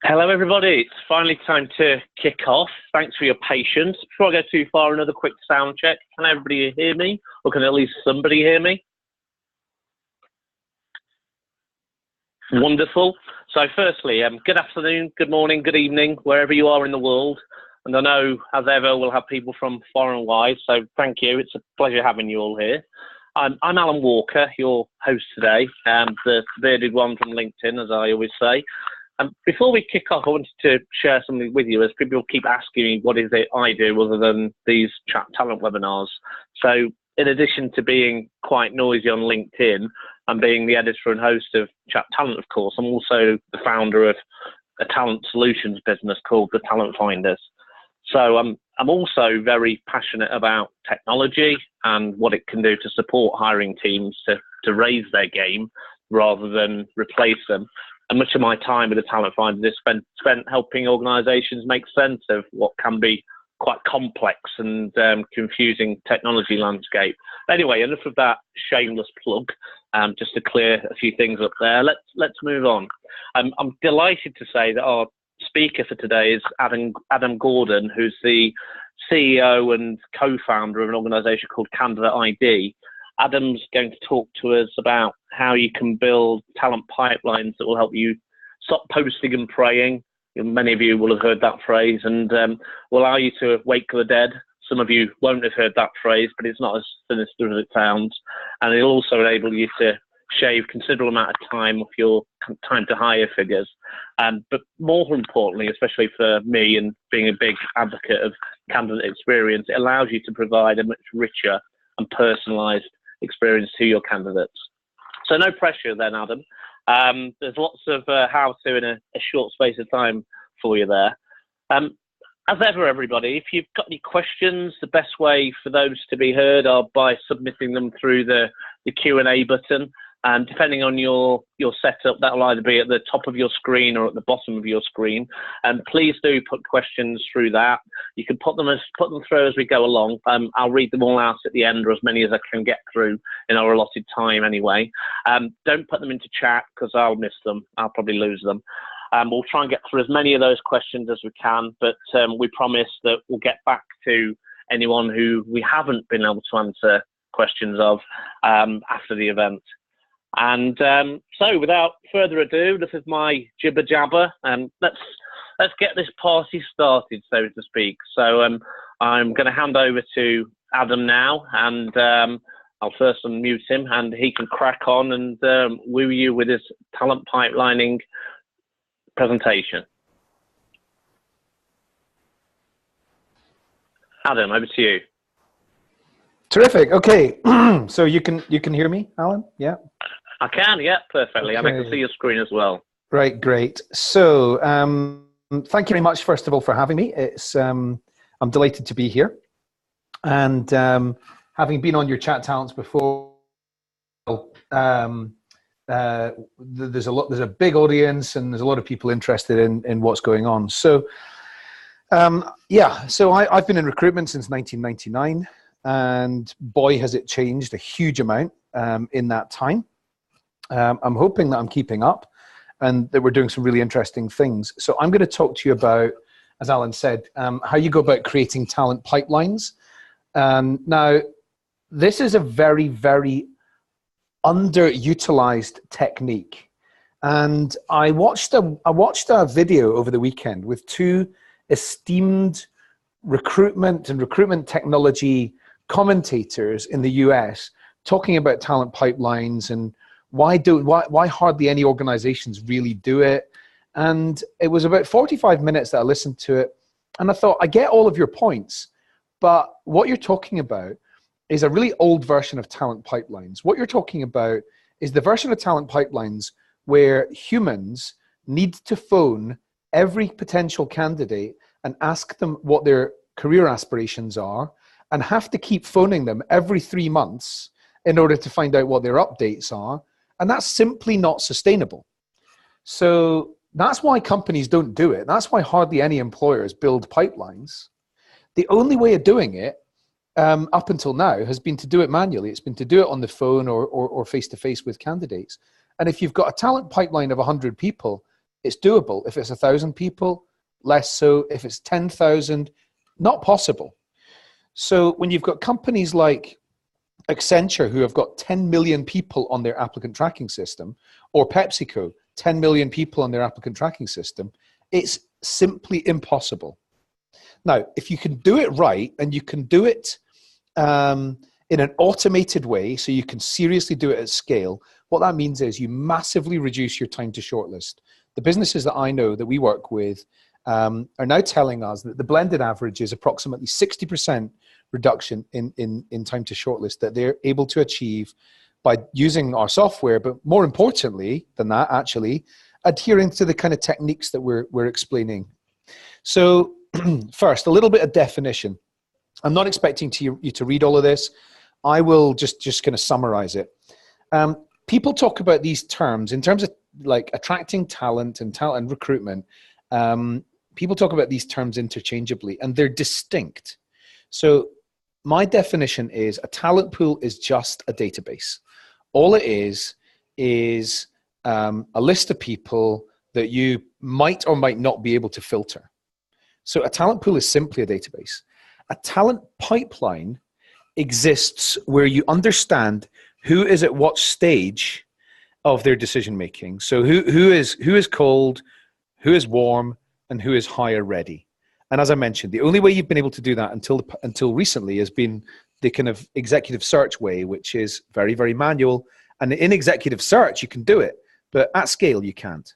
Hello, everybody. It's finally time to kick off. Thanks for your patience. Before I go too far, another quick sound check. Can everybody hear me? Or can at least somebody hear me? Wonderful. So firstly, good afternoon, good morning, good evening, wherever you are in the world. And I know, as ever, we'll have people from far and wide. So thank you. It's a pleasure having you all here. I'm Alan Walker, your host today, the bearded one from LinkedIn, as I always say. Before we kick off, I wanted to share something with you, as people keep asking me what is it I do other than these ChatTalent webinars. So in addition to being quite noisy on LinkedIn and being the editor and host of ChatTalent, of course, I'm also the founder of a talent solutions business called the Talent Finders. So I'm also very passionate about technology and what it can do to support hiring teams to raise their game rather than replace them. And much of my time with the Talent Finders is spent helping organisations make sense of what can be quite complex and confusing technology landscape. Anyway, enough of that shameless plug. Just to clear a few things up there. Let's move on. I'm delighted to say that our speaker for today is Adam Gordon, who's the CEO and co-founder of an organisation called Candidate.ID. Adam's going to talk to us about how you can build talent pipelines that will help you stop posting and praying. Many of you will have heard that phrase, and will allow you to wake the dead. Some of you won't have heard that phrase, but it's not as sinister as it sounds. And it'll also enable you to shave considerable amount of time off your time to hire figures. But more importantly, especially for me and being a big advocate of candidate experience, it allows you to provide a much richer and personalised experience to your candidates. So no pressure then, Adam. There's lots of how-to in a short space of time for you there. As ever, everybody, if you've got any questions, the best way for those to be heard are by submitting them through the Q&A button. And depending on your setup, that will either be at the top of your screen or at the bottom of your screen. And please do put questions through that. You can put them through as we go along. I'll read them all out at the end, or as many as I can get through in our allotted time anyway. Don't put them into chat because I'll miss them. I'll probably lose them. We'll try and get through as many of those questions as we can, but we promise that we'll get back to anyone who we haven't been able to answer questions of after the event. And so without further ado, enough of my jibber jabber, let's get this party started, so to speak. So I'm going to hand over to Adam now, and I'll first unmute him, and he can crack on and woo you with his talent pipelining presentation. Adam, over to you. Terrific. Okay, so you can hear me, Alan? Yeah. I can, yeah, perfectly. Okay. And I can see your screen as well. Right, great. So thank you very much, first of all, for having me. It's I'm delighted to be here. And having been on your chat talents before, there's a big audience and there's a lot of people interested in what's going on. So yeah, so I've been in recruitment since 1999, and boy, has it changed a huge amount in that time. I'm hoping that I'm keeping up and that we're doing some really interesting things. So I'm going to talk to you about, as Alan said, how you go about creating talent pipelines. Now, this is a very, very underutilized technique. And I watched a video over the weekend with two esteemed recruitment and recruitment technology commentators in the US talking about talent pipelines and why hardly any organizations really do it. And it was about 45 minutes that I listened to it, and I thought, I get all of your points, but what you're talking about is a really old version of talent pipelines. What you're talking about is the version of talent pipelines where humans need to phone every potential candidate and ask them what their career aspirations are, and have to keep phoning them every 3 months in order to find out what their updates are. And that's simply not sustainable. So that's why companies don't do it. That's why hardly any employers build pipelines. The only way of doing it up until now has been to do it manually. It's been to do it on the phone or face-to-face with candidates. And if you've got a talent pipeline of 100 people, it's doable. If it's 1,000 people, less so. If it's 10,000, not possible. So when you've got companies like Accenture, who have got 10 million people on their applicant tracking system, or PepsiCo, 10 million people on their applicant tracking system, it's simply impossible. Now, if you can do it right, and you can do it in an automated way, so you can seriously do it at scale, what that means is you massively reduce your time to shortlist. The businesses that I know that we work with are now telling us that the blended average is approximately 60% reduction in time to shortlist that they're able to achieve by using our software, but more importantly than that, actually, adhering to the kind of techniques that we're explaining. So first, a little bit of definition. I'm not expecting you to read all of this. I will just kind of summarize it. People talk about these terms in terms of like attracting talent and recruitment. People talk about these terms interchangeably, and they're distinct. So my definition is a talent pool is just a database. All it is a list of people that you might or might not be able to filter. So a talent pool is simply a database. A talent pipeline exists where you understand who is at what stage of their decision making. So who is cold, who is warm, and who is hire ready. And as I mentioned, the only way you've been able to do that until recently has been the kind of executive search way, which is very, very manual. And in executive search, you can do it, but at scale, you can't.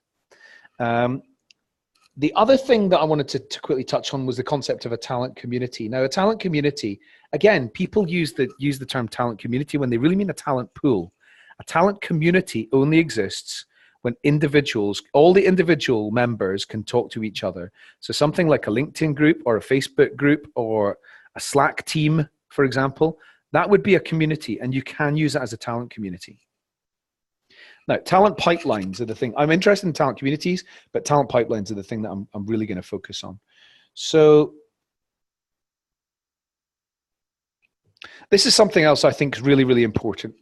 The other thing that I wanted to quickly touch on was the concept of a talent community. Now, a talent community, again, people use the term talent community when they really mean a talent pool. A talent community only exists when all the individual members can talk to each other. So something like a LinkedIn group or a Facebook group or a Slack team, for example, that would be a community, and you can use it as a talent community. Now, talent pipelines are the thing. I'm interested in talent communities, but talent pipelines are the thing that I'm really going to focus on. So this is something else I think is really, really important.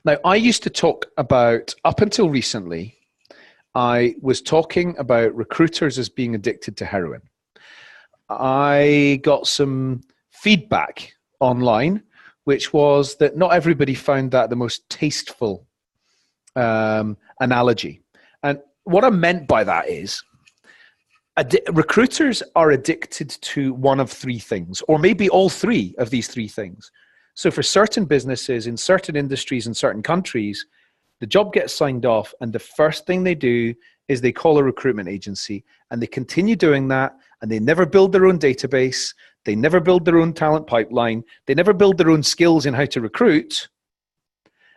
Now, I used to talk about, up until recently, I was talking about recruiters as being addicted to heroin. I got some feedback online, which was that not everybody found that the most tasteful analogy. And what I meant by that is recruiters are addicted to one of three things, or maybe all three of these three things. So for certain businesses in certain industries in certain countries, the job gets signed off, and the first thing they do is they call a recruitment agency, and they continue doing that, and they never build their own database, they never build their own talent pipeline, they never build their own skills in how to recruit.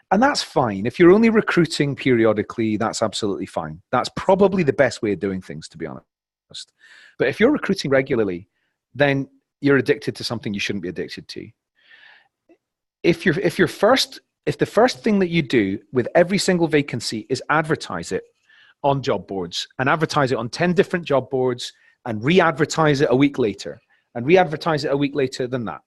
And that's fine. If you're only recruiting periodically, that's absolutely fine. That's probably the best way of doing things, to be honest. But if you're recruiting regularly, then you're addicted to something you shouldn't be addicted to. If the first thing that you do with every single vacancy is advertise it on job boards, and advertise it on 10 different job boards, and re-advertise it a week later, and re-advertise it a week later than that.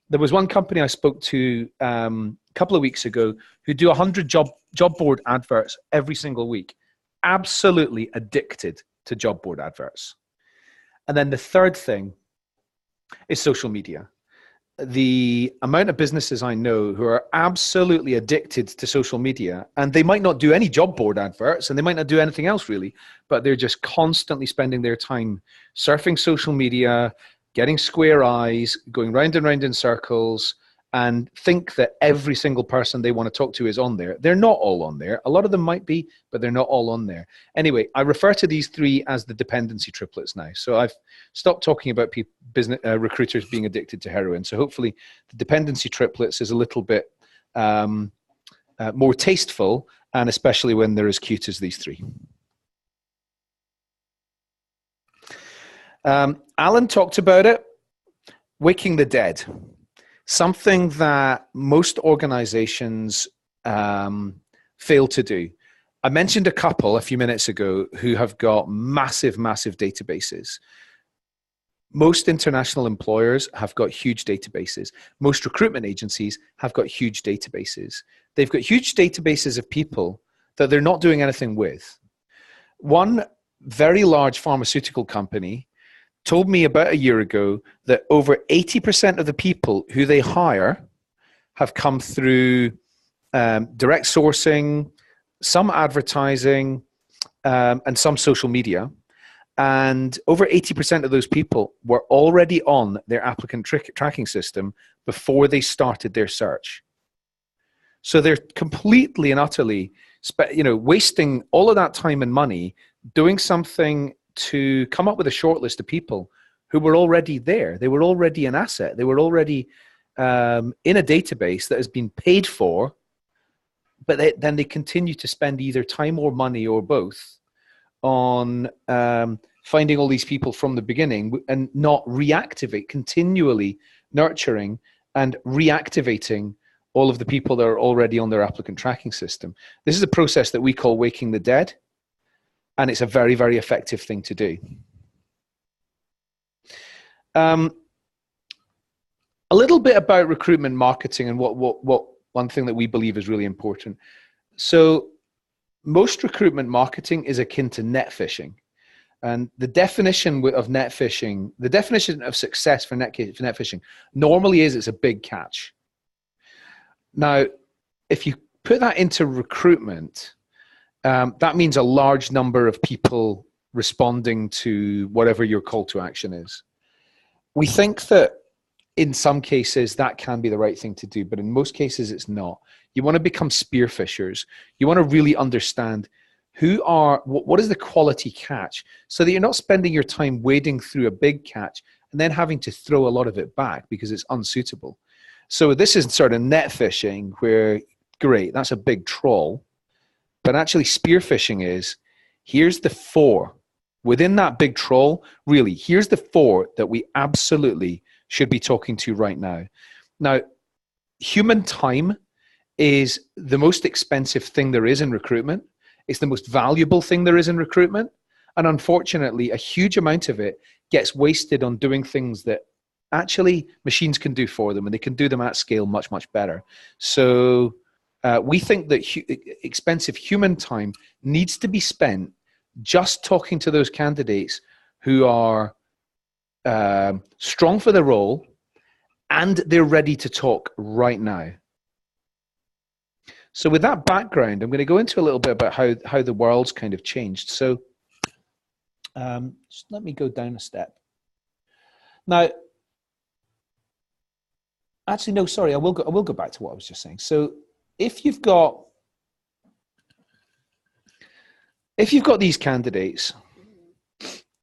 There was one company I spoke to a couple of weeks ago who do 100 job board adverts every single week. Absolutely addicted to job board adverts. And then the third thing is social media. The amount of businesses I know who are absolutely addicted to social media, and they might not do any job board adverts, and they might not do anything else really, but they're just constantly spending their time surfing social media, getting square eyes, going round and round in circles, and think that every single person they want to talk to is on there. They're not all on there. A lot of them might be, but they're not all on there. Anyway, I refer to these three as the dependency triplets now. So I've stopped talking about recruiters being addicted to heroin. So hopefully the dependency triplets is a little bit more tasteful, and especially when they're as cute as these three. Alan talked about it, waking the dead. Something that most organizations fail to do. I mentioned a couple a few minutes ago who have got massive, massive databases. Most international employers have got huge databases. Most recruitment agencies have got huge databases. They've got huge databases of people that they're not doing anything with. one very large pharmaceutical company told me about a year ago that over 80% of the people who they hire have come through direct sourcing, some advertising, and some social media. And over 80% of those people were already on their applicant tracking system before they started their search. So they're completely and utterly, wasting all of that time and money doing something to come up with a short list of people who were already there. They were already an asset. They were already in a database that has been paid for, but then they continue to spend either time or money or both on finding all these people from the beginning and not continually nurturing and reactivating all of the people that are already on their applicant tracking system. This is a process that we call waking the dead, and it's a very, very effective thing to do. A little bit about recruitment marketing and what one thing that we believe is really important. So most recruitment marketing is akin to net phishing. And the definition of net phishing, the definition of success for net phishing normally is it's a big catch. Now, if you put that into recruitment, that means a large number of people responding to whatever your call to action is. We think that in some cases that can be the right thing to do, but in most cases it's not. You want to become spear fishers. You want to really understand what is the quality catch, so that you're not spending your time wading through a big catch and then having to throw a lot of it back because it's unsuitable. So this is sort of net fishing where, great, that's a big trawl. But actually spear fishing is, here's the 4. Within that big trawl, really, here's the 4 that we absolutely should be talking to right now. Now, human time is the most expensive thing there is in recruitment. It's the most valuable thing there is in recruitment. And unfortunately, a huge amount of it gets wasted on doing things that actually machines can do for them, and they can do them at scale much, much better. So we think that expensive human time needs to be spent just talking to those candidates who are strong for the role and they're ready to talk right now. So with that background, I'm going to go into a little bit about how the world's kind of changed. So just let me go down a step. Now, actually, no, sorry, I will go back to what I was just saying. So if you've got these candidates,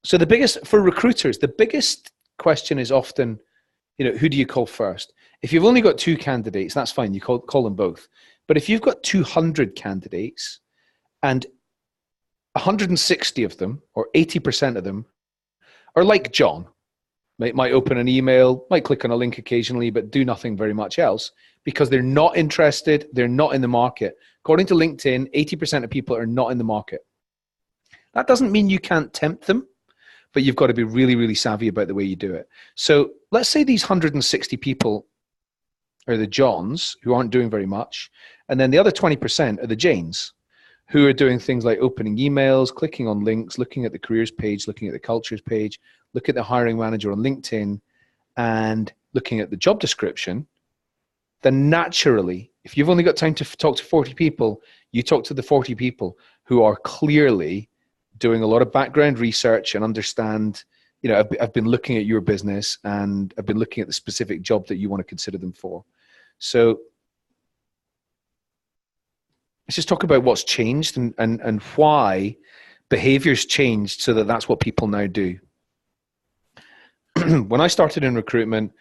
so for recruiters, the biggest question is often, who do you call first? If you've only got 2 candidates, that's fine, you call them both. But if you've got 200 candidates and 160 of them, or 80% of them, are like John, might open an email, might click on a link occasionally, but do nothing very much else because they're not interested, they're not in the market. According to LinkedIn, 80% of people are not in the market. That doesn't mean you can't tempt them, but you've got to be really, really savvy about the way you do it. So let's say these 160 people are the Johns who aren't doing very much, and then the other 20% are the Janes who are doing things like opening emails, clicking on links, looking at the careers page, looking at the cultures page, look at the hiring manager on LinkedIn, and looking at the job description. Then naturally, if you've only got time to talk to 40 people, you talk to the 40 people who are clearly doing a lot of background research and understand, I've been looking at your business and I've been looking at the specific job that you want to consider them for. So let's just talk about what's changed and why behaviors changed so that that's what people now do. When I started in recruitment,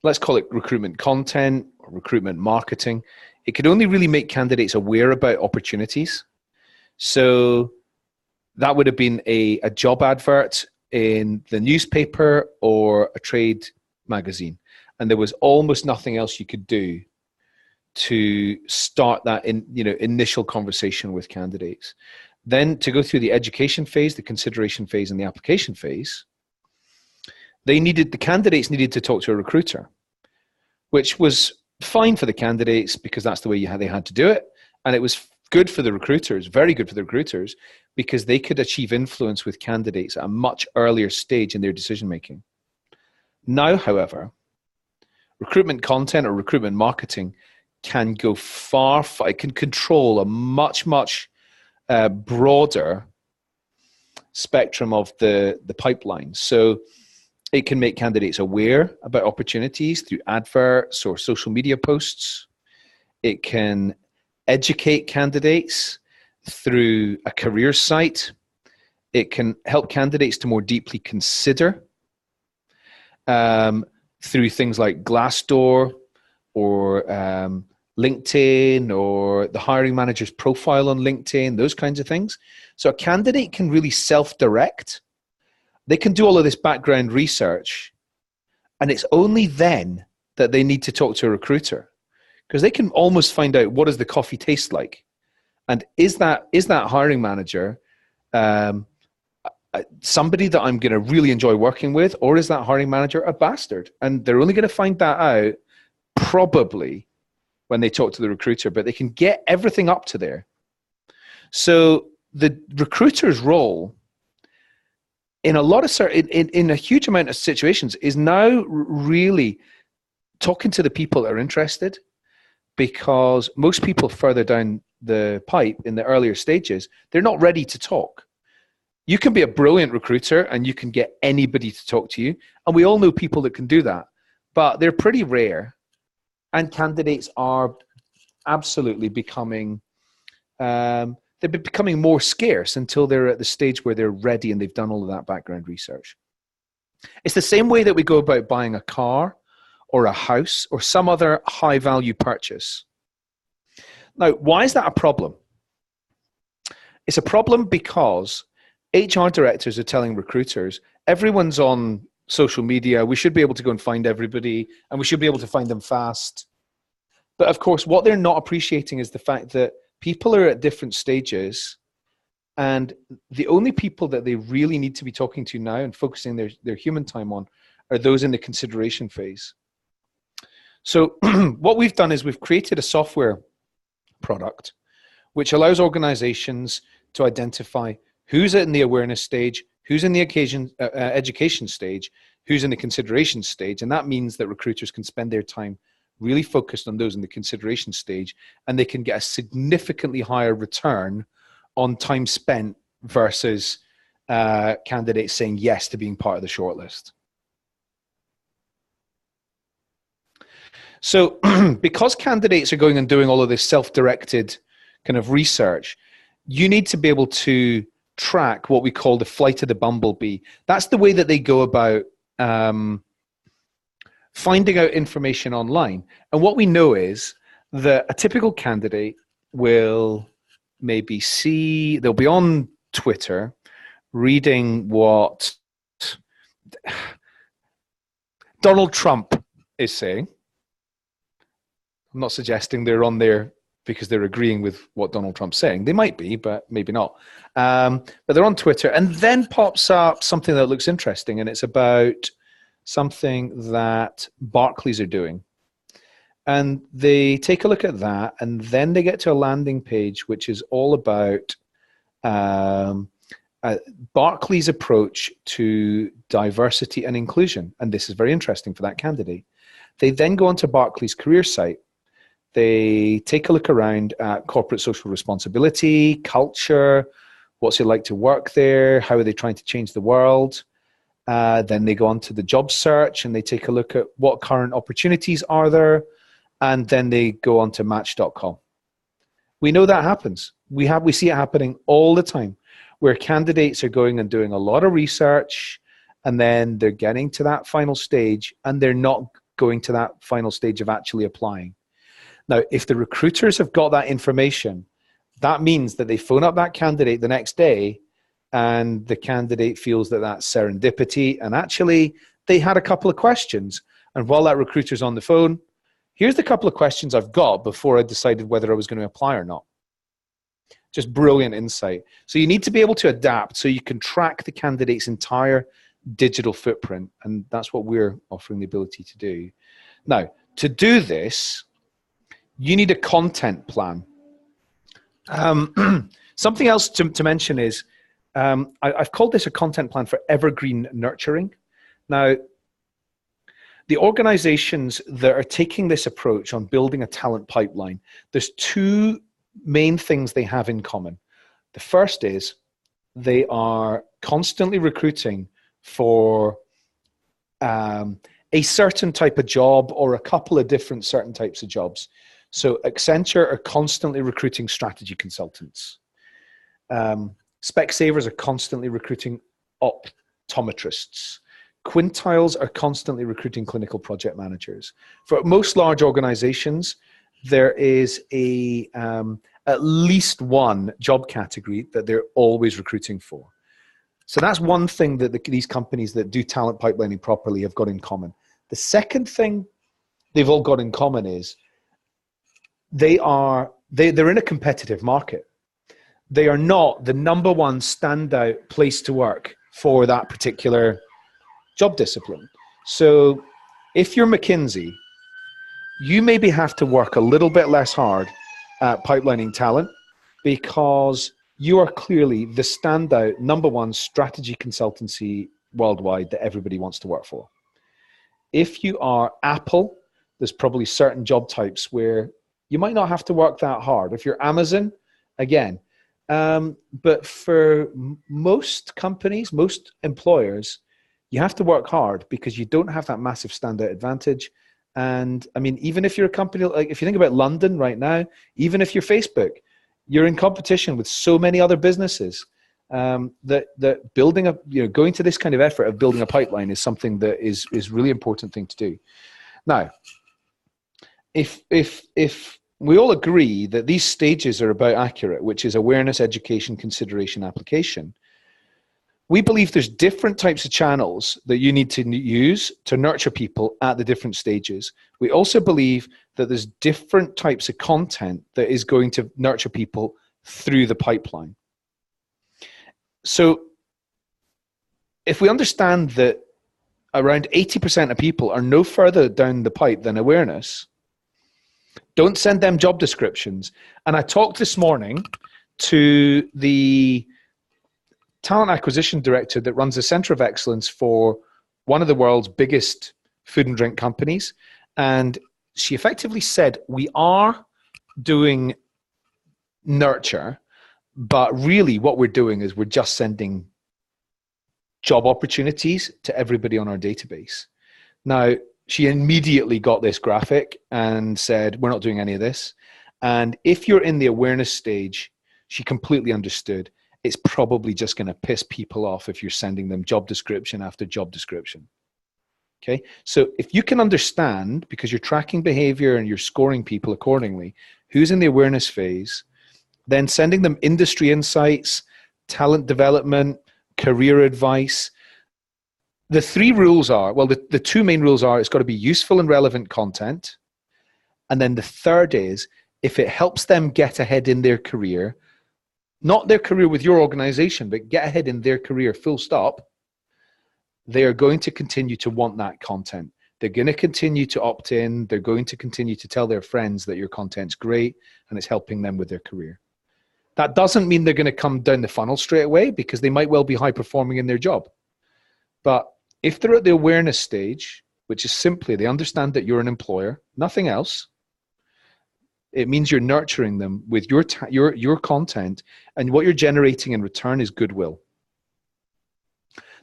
let's call it recruitment content or recruitment marketing, it could only really make candidates aware about opportunities. So that would have been a job advert in the newspaper or a trade magazine. And there was almost nothing else you could do to start that initial conversation with candidates. Then to go through the education phase, the consideration phase, and the application phase, the candidates needed to talk to a recruiter, which was fine for the candidates because that's the way they had to do it. And it was good for the recruiters, very good for the recruiters, because they could achieve influence with candidates at a much earlier stage in their decision making. Now, however, recruitment content or recruitment marketing can go far, it can control a much broader spectrum of the pipeline. So it can make candidates aware about opportunities through adverts or social media posts. It can educate candidates through a career site. It can help candidates to more deeply consider through things like Glassdoor or LinkedIn or the hiring manager's profile on LinkedIn, those kinds of things. So a candidate can really self-direct. They can do all of this background research, and it's only then that they need to talk to a recruiter, because they can almost find out, what does the coffee taste like? And is that hiring manager somebody that I'm going to really enjoy working with, or is that hiring manager a bastard? And they're only going to find that out probably when they talk to the recruiter, but they can get everything up to there. So the recruiter's role in a huge amount of situations is now really talking to the people that are interested, because most people further down the pipe in the earlier stages, they're not ready to talk. You can be a brilliant recruiter and you can get anybody to talk to you. And we all know people that can do that, but they're pretty rare. And candidates are absolutely becoming, they're becoming more scarce until they're at the stage where they're ready and they've done all of that background research. It's the same way that we go about buying a car or a house or some other high value purchase. Now, why is that a problem? It's a problem because HR directors are telling recruiters, everyone's on social media, we should be able to go and find everybody, and we should be able to find them fast. But of course, what they're not appreciating is the fact that people are at different stages, and the only people that they really need to be talking to now and focusing their human time on are those in the consideration phase. So what we've done is we've created a software product which allows organizations to identify who's in the awareness stage, who's in the education stage, who's in the consideration stage. And that means that recruiters can spend their time really focused on those in the consideration stage, and they can get a significantly higher return on time spent versus candidates saying yes to being part of the shortlist. So because candidates are going and doing all of this self-directed kind of research, you need to be able to track what we call the flight of the bumblebee. That's the way that they go about finding out information online. And what we know is that a typical candidate will maybe they'll be on Twitter reading what Donald Trump is saying. I'm not suggesting they're on there because they're agreeing with what Donald Trump's saying. They might be, but maybe not. But they're on Twitter, and then pops up something that looks interesting, and it's about something that Barclays are doing. And they take a look at that, and then they get to a landing page which is all about Barclays' approach to diversity and inclusion. And this is very interesting for that candidate. They then go onto Barclays' career site. They take a look around at corporate social responsibility, culture, what's it like to work there, how are they trying to change the world. Then they go on to the job search and they take a look at what current opportunities are there, and then they go on to match.com. We know that happens. We see it happening all the time, where candidates are going and doing a lot of research, and then they're getting to that final stage and they're not going to that final stage of actually applying. Now, if the recruiters have got that information, that means that they phone up that candidate the next day and the candidate feels that that's serendipity, and actually they had a couple of questions. And while that recruiter's on the phone, here's the couple of questions I've got before I decided whether I was going to apply or not. Just brilliant insight. So you need to be able to adapt so you can track the candidate's entire digital footprint, and that's what we're offering the ability to do. Now, to do this, you need a content plan. Something else to mention is I've called this a content plan for evergreen nurturing. Now, the organizations that are taking this approach on building a talent pipeline, there's two main things they have in common. The first is they are constantly recruiting for a certain type of job or a couple of different certain types of jobs. So Accenture are constantly recruiting strategy consultants. Specsavers are constantly recruiting optometrists. Quintiles are constantly recruiting clinical project managers. For most large organizations, there is at least one job category that they're always recruiting for. So that's one thing that these companies that do talent pipelining properly have got in common. The second thing they've all got in common is they're in a competitive market. They are not the number one standout place to work for that particular job discipline. So if you're McKinsey, you maybe have to work a little bit less hard at pipelining talent because you are clearly the standout number one strategy consultancy worldwide that everybody wants to work for. If you are Apple, there's probably certain job types where you might not have to work that hard. If you're Amazon, again. But for most companies, most employers, you have to work hard because you don't have that massive standout advantage. And I mean, even if you're a company, like if you think about London right now, even if you're Facebook, you're in competition with so many other businesses that building going to this kind of effort of building a pipeline is something that is really important thing to do. Now, if we all agree that these stages are about accurate, which is awareness, education, consideration, application, we believe there's different types of channels that you need to use to nurture people at the different stages. We also believe that there's different types of content that is going to nurture people through the pipeline. So if we understand that around 80% of people are no further down the pipe than awareness, don't send them job descriptions. And I talked this morning to the talent acquisition director that runs a center of excellence for one of the world's biggest food and drink companies. And she effectively said, we are doing nurture, but really what we're doing is we're just sending job opportunities to everybody on our database. Now, she immediately got this graphic and said, we're not doing any of this. And if you're in the awareness stage, she completely understood. It's probably just going to piss people off if you're sending them job description after job description. Okay, so if you can understand, because you're tracking behavior and you're scoring people accordingly, who's in the awareness phase, then sending them industry insights, talent development, career advice. The three rules are, well, the two main rules are it's got to be useful and relevant content. And then the third is if it helps them get ahead in their career, not their career with your organization, but get ahead in their career, full stop, they are going to continue to want that content. They're going to continue to opt in. They're going to continue to tell their friends that your content's great and it's helping them with their career. That doesn't mean they're going to come down the funnel straight away because they might well be high performing in their job. But if they're at the awareness stage, which is simply they understand that you're an employer, nothing else, it means you're nurturing them with your content, and what you're generating in return is goodwill.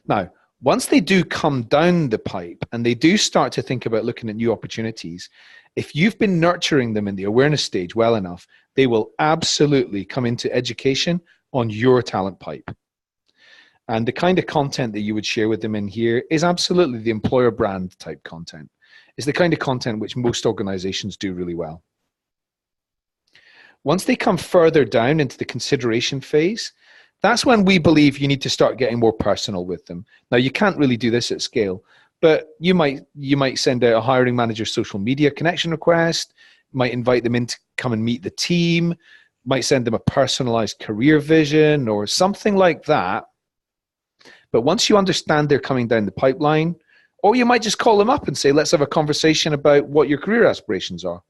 Now, once they do come down the pipe and they do start to think about looking at new opportunities, if you've been nurturing them in the awareness stage well enough, they will absolutely come into education on your talent pipe. And the kind of content that you would share with them in here is absolutely the employer brand type content. It's the kind of content which most organizations do really well. Once they come further down into the consideration phase, that's when we believe you need to start getting more personal with them. Now, you can't really do this at scale, but you might send out a hiring manager social media connection request, might invite them in to come and meet the team, might send them a personalized career vision or something like that. But once you understand they're coming down the pipeline, or you might just call them up and say, let's have a conversation about what your career aspirations are.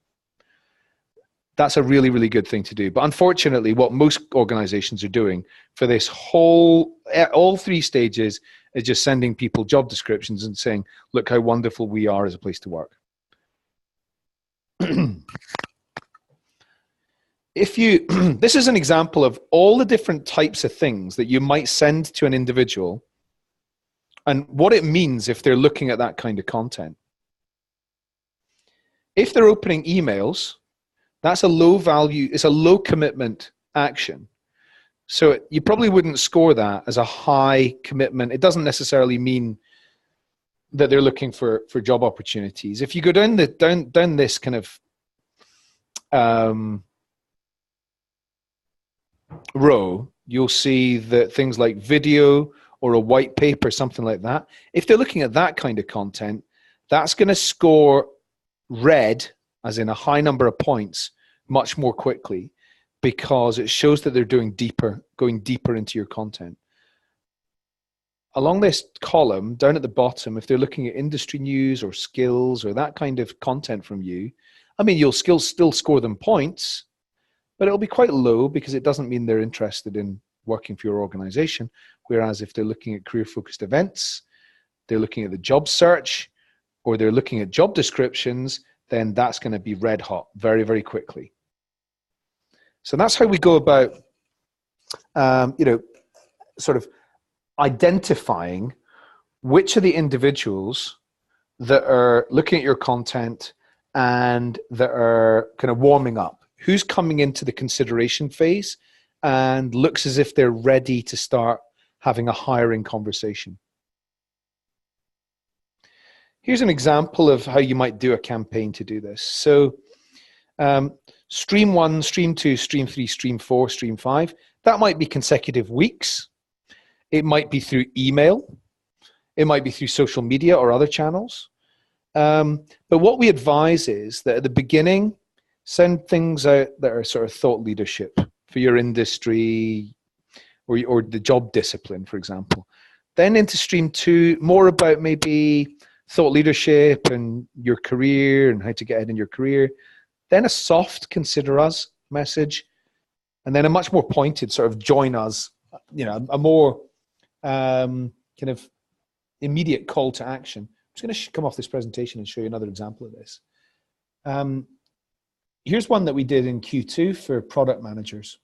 That's a really, really good thing to do. But unfortunately, what most organizations are doing for this whole, all three stages, is just sending people job descriptions and saying, look how wonderful we are as a place to work. If you, this is an example of all the different types of things that you might send to an individual and what it means if they're looking at that kind of content. If they're opening emails, that's a low value, it's a low commitment action. So you probably wouldn't score that as a high commitment. It doesn't necessarily mean that they're looking for job opportunities. If you go down down this kind of row, you'll see that things like video or a white paper, something like that. If they're looking at that kind of content, that's going to score red, as in a high number of points, much more quickly, because it shows that they're going deeper into your content. Along this column, down at the bottom, if they're looking at industry news or skills or that kind of content from you, I mean, you'll still score them points, but it'll be quite low because it doesn't mean they're interested in working for your organization. Whereas if they're looking at career-focused events, they're looking at the job search, or they're looking at job descriptions, then that's going to be red hot very, very quickly. So that's how we go about, sort of identifying which of the individuals that are looking at your content and that are kind of warming up. Who's coming into the consideration phase and looks as if they're ready to start having a hiring conversation. Here's an example of how you might do a campaign to do this. So stream 1, stream 2, stream 3, stream 4, stream 5, that might be consecutive weeks. It might be through email. It might be through social media or other channels. But what we advise is that at the beginning, send things out that are sort of thought leadership for your industry or the job discipline, for example. Then into stream 2, more about maybe thought leadership and your career and how to get ahead in your career. Then a soft consider us message, and then a much more pointed sort of join us, a more kind of immediate call to action. I'm just going to come off this presentation and show you another example of this. Here's one that we did in Q2 for product managers.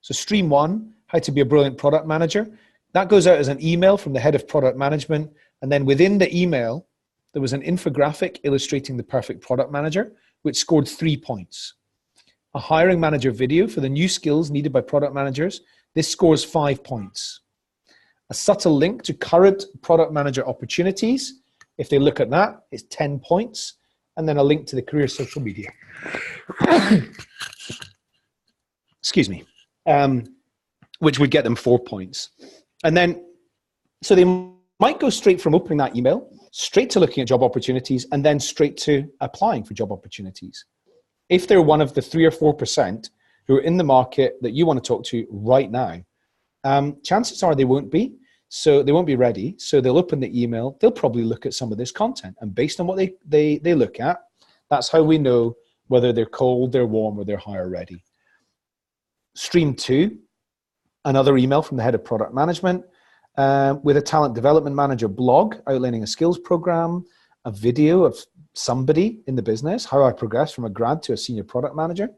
So stream 1, how to be a brilliant product manager. That goes out as an email from the head of product management. And then within the email, there was an infographic illustrating the perfect product manager, which scored 3 points. A hiring manager video for the new skills needed by product managers. This scores 5 points. A subtle link to current product manager opportunities. If they look at that, it's 10 points. And then a link to the career social media. Excuse me. Which would get them 4 points. And then, so they might go straight from opening that email, straight to looking at job opportunities, and then straight to applying for job opportunities. If they're one of the 3 or 4% who are in the market that you want to talk to right now, chances are they won't be. So they won't be ready. So they'll open the email. They'll probably look at some of this content. And based on what they look at, that's how we know whether they're cold, they're warm, or they're hire ready. Stream 2, another email from the head of product management with a talent development manager blog outlining a skills program, a video of somebody in the business, how I progressed from a grad to a senior product manager.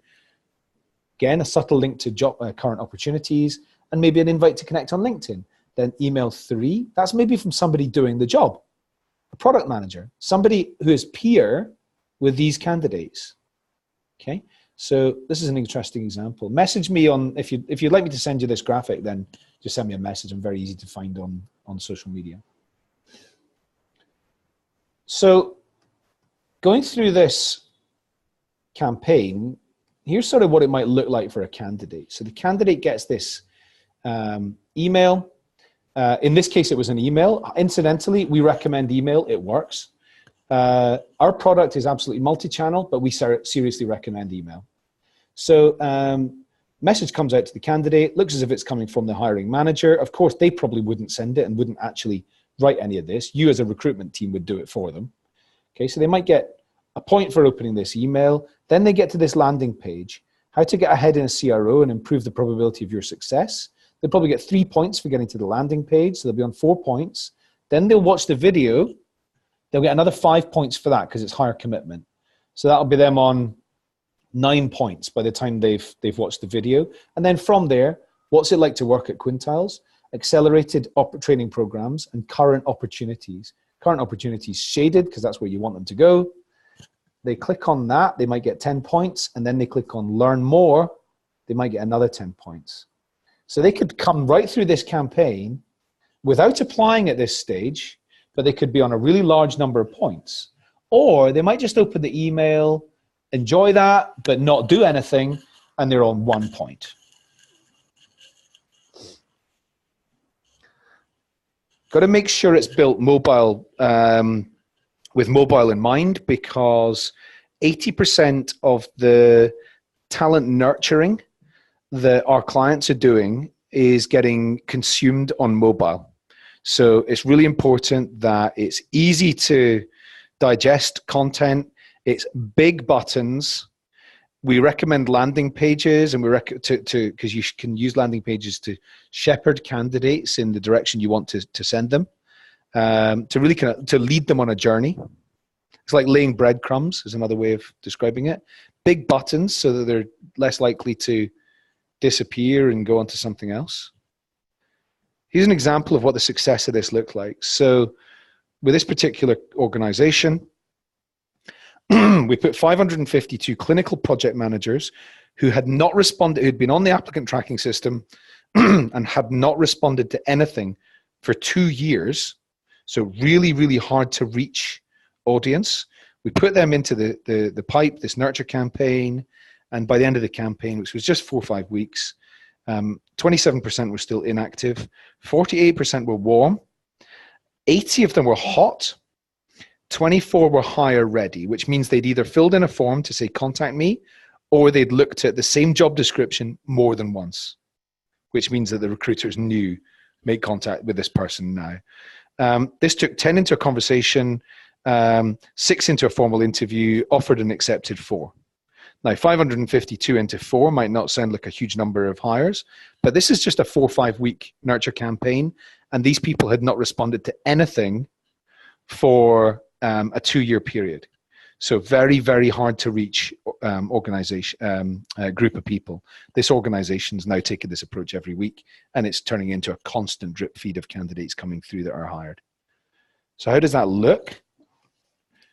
Again, a subtle link to job current opportunities, and maybe an invite to connect on LinkedIn. Then email 3, that's maybe from somebody doing the job, a product manager, somebody who is peer with these candidates. Okay, so this is an interesting example. Message me on, if you'd like me to send you this graphic, then just send me a message. I'm very easy to find on social media. So going through this campaign, here's sort of what it might look like for a candidate. So the candidate gets this email. In this case, it was an email. Incidentally, we recommend email. It works. Our product is absolutely multi-channel, but we seriously recommend email. So message comes out to the candidate, looks as if it's coming from the hiring manager. Of course, they probably wouldn't send it and wouldn't actually write any of this. You as a recruitment team would do it for them. Okay, so they might get a point for opening this email. Then they get to this landing page, how to get ahead in a CRO and improve the probability of your success. They'll probably get 3 points for getting to the landing page, so they'll be on 4 points. Then they'll watch the video. They'll get another 5 points for that because it's higher commitment. So that'll be them on 9 points by the time they've watched the video. And then from there, what's it like to work at Quintiles? Accelerated training programs and current opportunities. Current opportunities shaded because that's where you want them to go. They click on that, they might get 10 points, and then they click on learn more, they might get another 10 points. So they could come right through this campaign without applying at this stage, but they could be on a really large number of points. Or they might just open the email, enjoy that, but not do anything, and they're on 1 point. Got to make sure it's built mobile, with mobile in mind, because 80% of the talent nurturing that our clients are doing is getting consumed on mobile. So it's really important that it's easy to digest content. It's big buttons. We recommend landing pages, and because you can use landing pages to shepherd candidates in the direction you want to send them, to really to lead them on a journey. It's like laying breadcrumbs is another way of describing it. Big buttons so that they're less likely to disappear and go on to something else. Here's an example of what the success of this looked like. So with this particular organization, we put 552 clinical project managers who had not responded, who'd been on the applicant tracking system and had not responded to anything for 2 years. So really, really hard to reach audience. We put them into the pipe, this nurture campaign, and by the end of the campaign, which was just 4 or 5 weeks, 27% were still inactive, 48% were warm, 80 of them were hot, 24 were hire ready, which means they'd either filled in a form to say contact me, or they'd looked at the same job description more than once, which means that the recruiters knew, make contact with this person now. This took 10 into a conversation, 6 into a formal interview, offered and accepted 4. Now, 552 into 4 might not sound like a huge number of hires, but this is just a 4 or 5 week nurture campaign, and these people had not responded to anything for a 2-year period. So very, very hard to reach organization, group of people. This organization's now taking this approach every week, and it's turning into a constant drip feed of candidates coming through that are hired. So how does that look?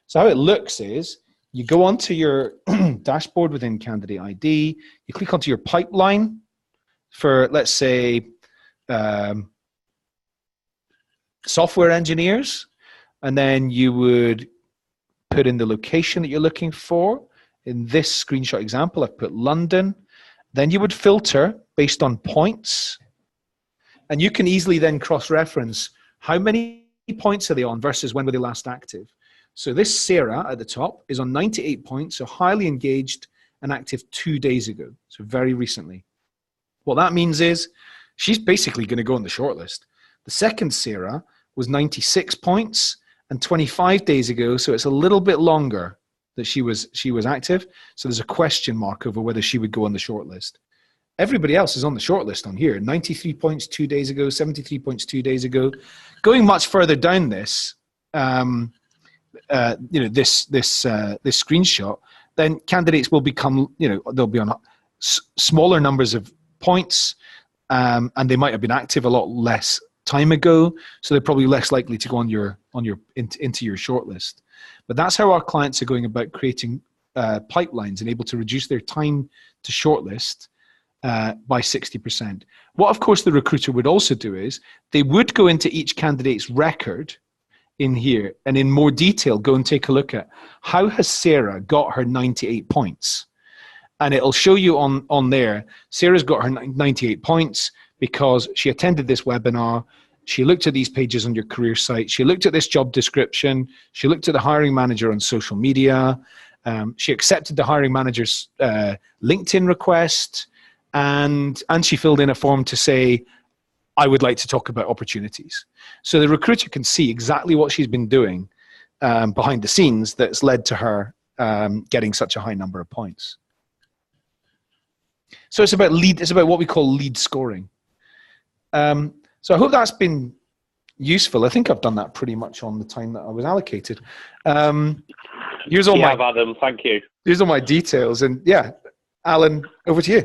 So how it looks is you go onto your dashboard within Candidate.ID, you click onto your pipeline for, let's say, software engineers, and then you would put in the location that you're looking for. In this screenshot example, I've put London. Then you would filter based on points, and you can easily then cross-reference how many points are they on versus when were they last active. So this Sarah at the top is on 98 points, so highly engaged and active 2 days ago, so very recently. What that means is she's basically going to go on the shortlist. The second Sarah was 96 points and 25 days ago, so it's a little bit longer that she was active. So there's a question mark over whether she would go on the shortlist. Everybody else is on the shortlist on here. 93 points 2 days ago, 73 points 2 days ago. Going much further down this, this screenshot, then candidates will become, they'll be on smaller numbers of points, and they might have been active a lot less time ago, so they're probably less likely to go on into your shortlist. But that's how our clients are going about creating pipelines and able to reduce their time to shortlist by 60%. What, of course, the recruiter would also do is they would go into each candidate's record in here and in more detail go and take a look at how has Sarah got her 98 points. And it'll show you on there, Sarah's got her 98 points because she attended this webinar, she looked at these pages on your career site, she looked at this job description, she looked at the hiring manager on social media, she accepted the hiring manager's LinkedIn request, and she filled in a form to say, I would like to talk about opportunities. So the recruiter can see exactly what she's been doing behind the scenes that's led to her getting such a high number of points. So it's about what we call lead scoring. So I hope that's been useful. I think I've done that pretty much on the time that I was allocated. Here's all Adam, thank you. Here's all my details, and yeah, Alan, over to you.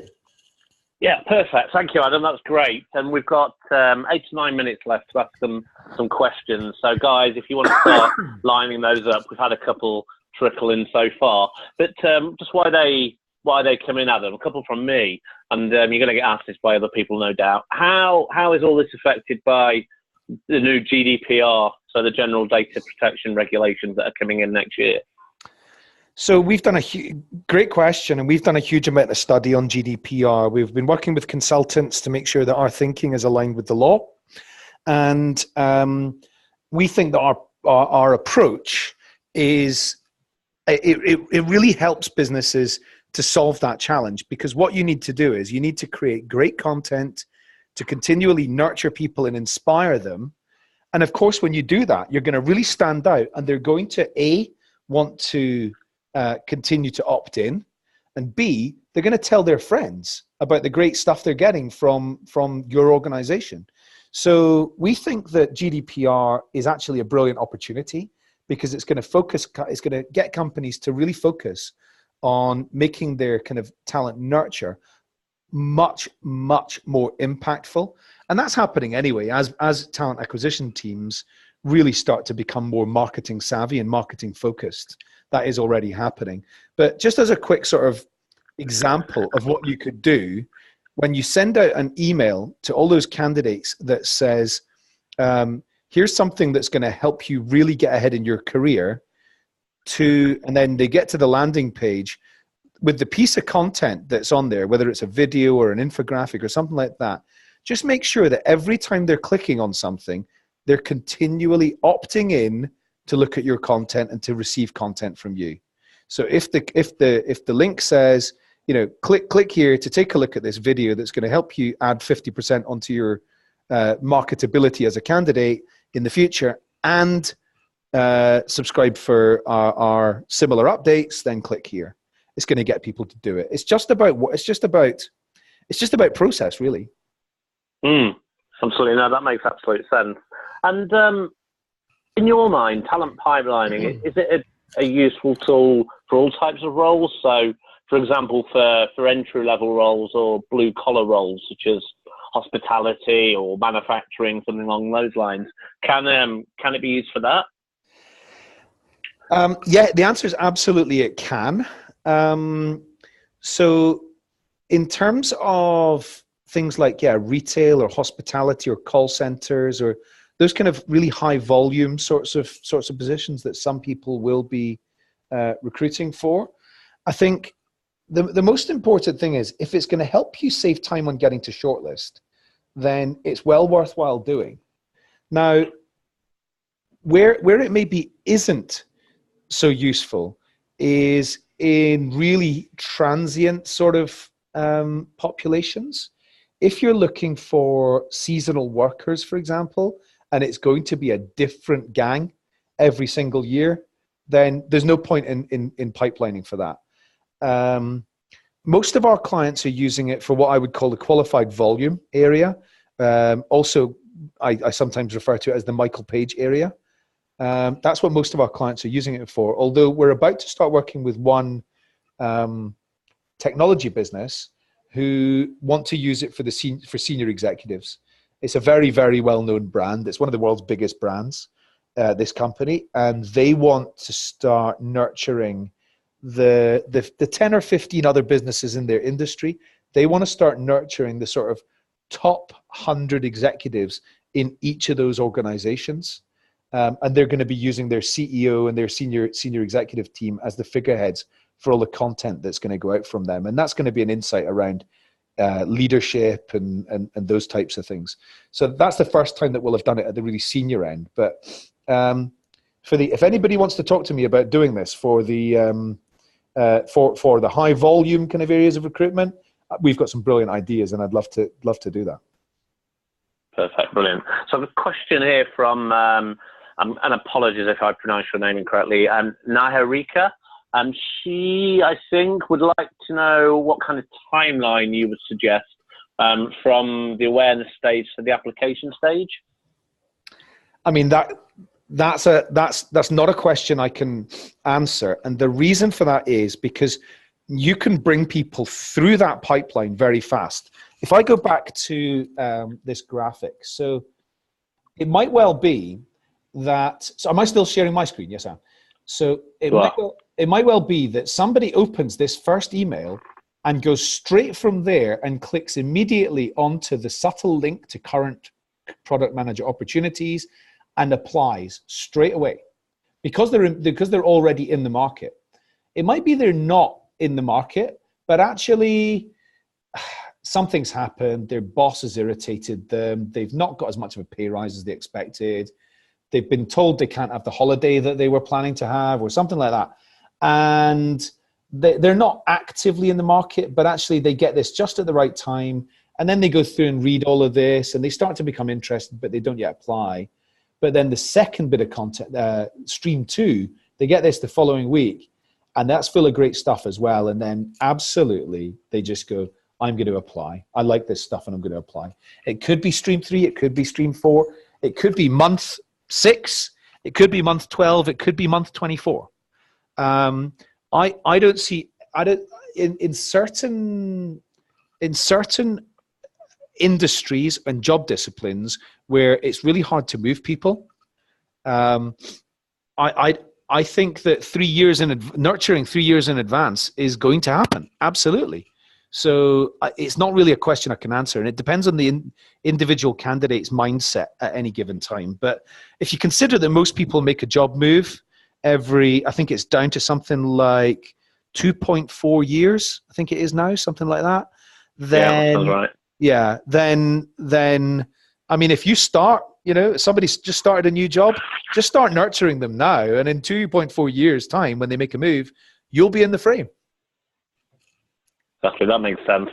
Yeah, perfect. Thank you, Adam. That's great. And we've got 8 to 9 minutes left to ask some questions. So, guys, if you want to start lining those up, we've had a couple trickle in so far. But just why they come in, Adam? A couple from me, and you're going to get asked this by other people, no doubt. How is all this affected by the new GDPR, so the General Data Protection Regulations that are coming in next year? So we've done great question, and we've done a huge amount of study on GDPR. We've been working with consultants to make sure that our thinking is aligned with the law, and we think that our approach is it really helps businesses to solve that challenge, because what you need to do is you need to create great content to continually nurture people and inspire them, and of course when you do that, you're going to really stand out, and they're going to want to continue to opt in, and B, they're going to tell their friends about the great stuff they're getting from your organization. So we think that GDPR is actually a brilliant opportunity, because it's going to get companies to really focus on making their kind of talent nurture much, much more impactful. And that's happening anyway, as talent acquisition teams really start to become more marketing savvy and marketing focused. That is already happening. But just as a quick sort of example of what you could do, when you send out an email to all those candidates that says, here's something that's going to help you really get ahead in your career, and then they get to the landing page with the piece of content that's on there, whether it's a video or an infographic or something like that, just make sure that every time they're clicking on something, they're continually opting in to look at your content and to receive content from you. So if the link says, click here to take a look at this video that's going to help you add 50% onto your marketability as a candidate in the future, and subscribe for our similar updates, then click here. It's going to get people to do it. It's just about process, really. Absolutely. No, that makes absolute sense. And in your mind, talent pipelining, is it a useful tool for all types of roles? So, for example, for entry-level roles or blue-collar roles, such as hospitality or manufacturing, something along those lines, can it be used for that? Yeah, the answer is absolutely it can. So in terms of things like, retail or hospitality or call centers or those kind of really high volume sorts of positions that some people will be recruiting for, I think the most important thing is, if it's going to help you save time on getting to shortlist, then it's well worthwhile doing. Now, where it maybe isn't so useful is in really transient sort of populations. If you're looking for seasonal workers, for example, and it's going to be a different gang every single year, then there's no point in pipelining for that. Most of our clients are using it for what I would call the qualified volume area. Also, I sometimes refer to it as the Michael Page area. That's what most of our clients are using it for, although we're about to start working with one technology business who want to use it for senior executives. It's a very, very well-known brand. It's one of the world's biggest brands, this company, and they want to start nurturing the 10 or 15 other businesses in their industry. They want to start nurturing the sort of top 100 executives in each of those organizations. And they're going to be using their CEO and their senior executive team as the figureheads for all the content that's going to go out from them. And that's going to be an insight around leadership and those types of things. So that's the first time that we'll have done it at the really senior end. But if anybody wants to talk to me about doing this for the high volume kind of areas of recruitment, we've got some brilliant ideas, and I'd love to do that. Perfect, brilliant. So I have a question here from, and apologies if I pronounce your name incorrectly, Naharika. She, I think, would like to know what kind of timeline you would suggest from the awareness stage to the application stage. I mean, that's not a question I can answer, and the reason for that is because you can bring people through that pipeline very fast. If I go back to this graphic, so it might well be that. So, am I still sharing my screen? Yes, I am. So it might well be that somebody opens this first email and goes straight from there and clicks immediately onto the subtle link to current product manager opportunities and applies straight away because they're already in the market. It might be they're not in the market, but actually something's happened. Their boss has irritated them. They've not got as much of a pay rise as they expected. They've been told they can't have the holiday that they were planning to have or something like that. And they're not actively in the market, but actually they get this just at the right time. And then they go through and read all of this and they start to become interested, but they don't yet apply. But then the second bit of content, stream 2, they get this the following week. And that's full of great stuff as well. And then absolutely, they just go, I'm going to apply. I like this stuff and I'm going to apply. It could be stream 3. It could be stream 4. It could be month 6. It could be month 12. It could be month 24. I don't see, in certain industries and job disciplines where it's really hard to move people. I think that 3 years nurturing 3 years in advance is going to happen. Absolutely. So it's not really a question I can answer, and it depends on the individual candidate's mindset at any given time. But if you consider that most people make a job move I think it's down to something like 2.4 years. I think it is now, something like that. Then, that's right. Yeah. Then, I mean, if you start, somebody's just started a new job, just start nurturing them now. And in 2.4 years time, when they make a move, you'll be in the frame. Exactly, that makes sense.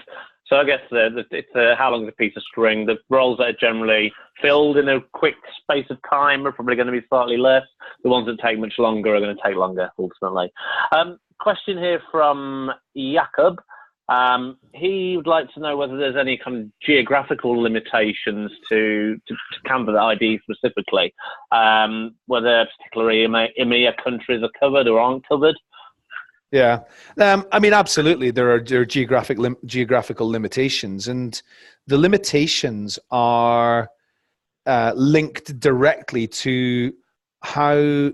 So I guess it's how long is a piece of string? The roles that are generally filled in a quick space of time are probably going to be slightly less. The ones that take much longer are going to take longer, ultimately. Question here from Jakob. He would like to know whether there's any kind of geographical limitations to Candidate.ID specifically, whether particularly EMEA countries are covered or aren't covered. Yeah, I mean, absolutely. There are geographical limitations, and the limitations are linked directly to how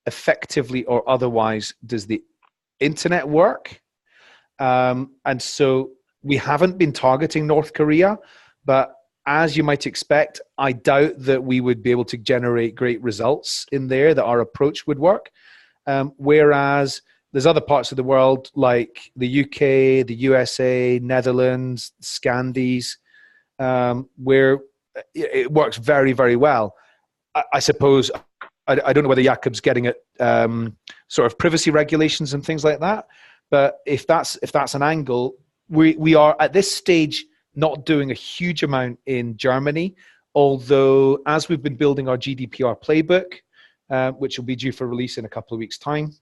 effectively or otherwise does the internet work. And so we haven't been targeting North Korea, but as you might expect, I doubt that we would be able to generate great results in there, that our approach would work. Whereas there's other parts of the world like the UK, the USA, Netherlands, Scandies, where it works very, very well. I suppose, I don't know whether Jakob's getting at sort of privacy regulations and things like that, but if that's an angle, we are at this stage not doing a huge amount in Germany, although as we've been building our GDPR playbook, which will be due for release in a couple of weeks' time.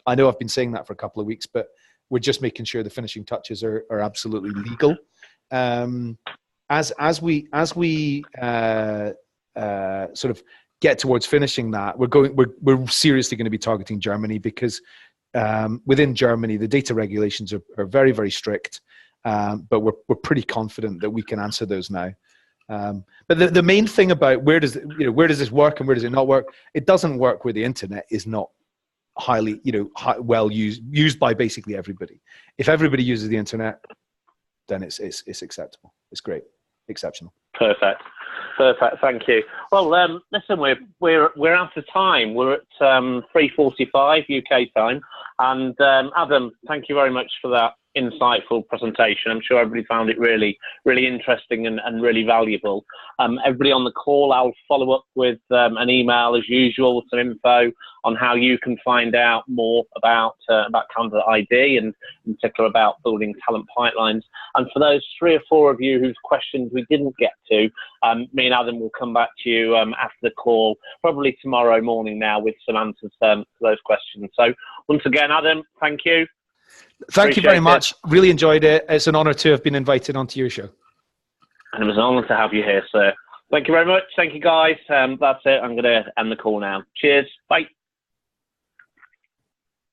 I know I've been saying that for a couple of weeks, but we're just making sure the finishing touches are absolutely legal. As we sort of get towards finishing that, we're seriously going to be targeting Germany because within Germany the data regulations are very, very strict, but we're pretty confident that we can answer those now. But the main thing about where does this work and where does it not work? It doesn't work where the internet is not highly, well used by basically everybody. If everybody uses the internet, then it's acceptable. It's great, exceptional. Perfect. Thank you. Well, listen, we're out of time. We're at 3:45 UK time, and Adam, thank you very much for that insightful presentation. I'm sure everybody found it really, really interesting and really valuable. Everybody on the call, I'll follow up with an email as usual with some info on how you can find out more about Candidate.ID and in particular about building talent pipelines. And for those 3 or 4 of you whose questions we didn't get to, me and Adam will come back to you after the call, probably tomorrow morning now, with some answers to those questions. So once again, Adam, thank you. Thank you very much. Really enjoyed it. It's an honor to have been invited onto your show. And it was an honor to have you here, sir. Thank you very much. Thank you, guys. That's it. I'm going to end the call now. Cheers. Bye.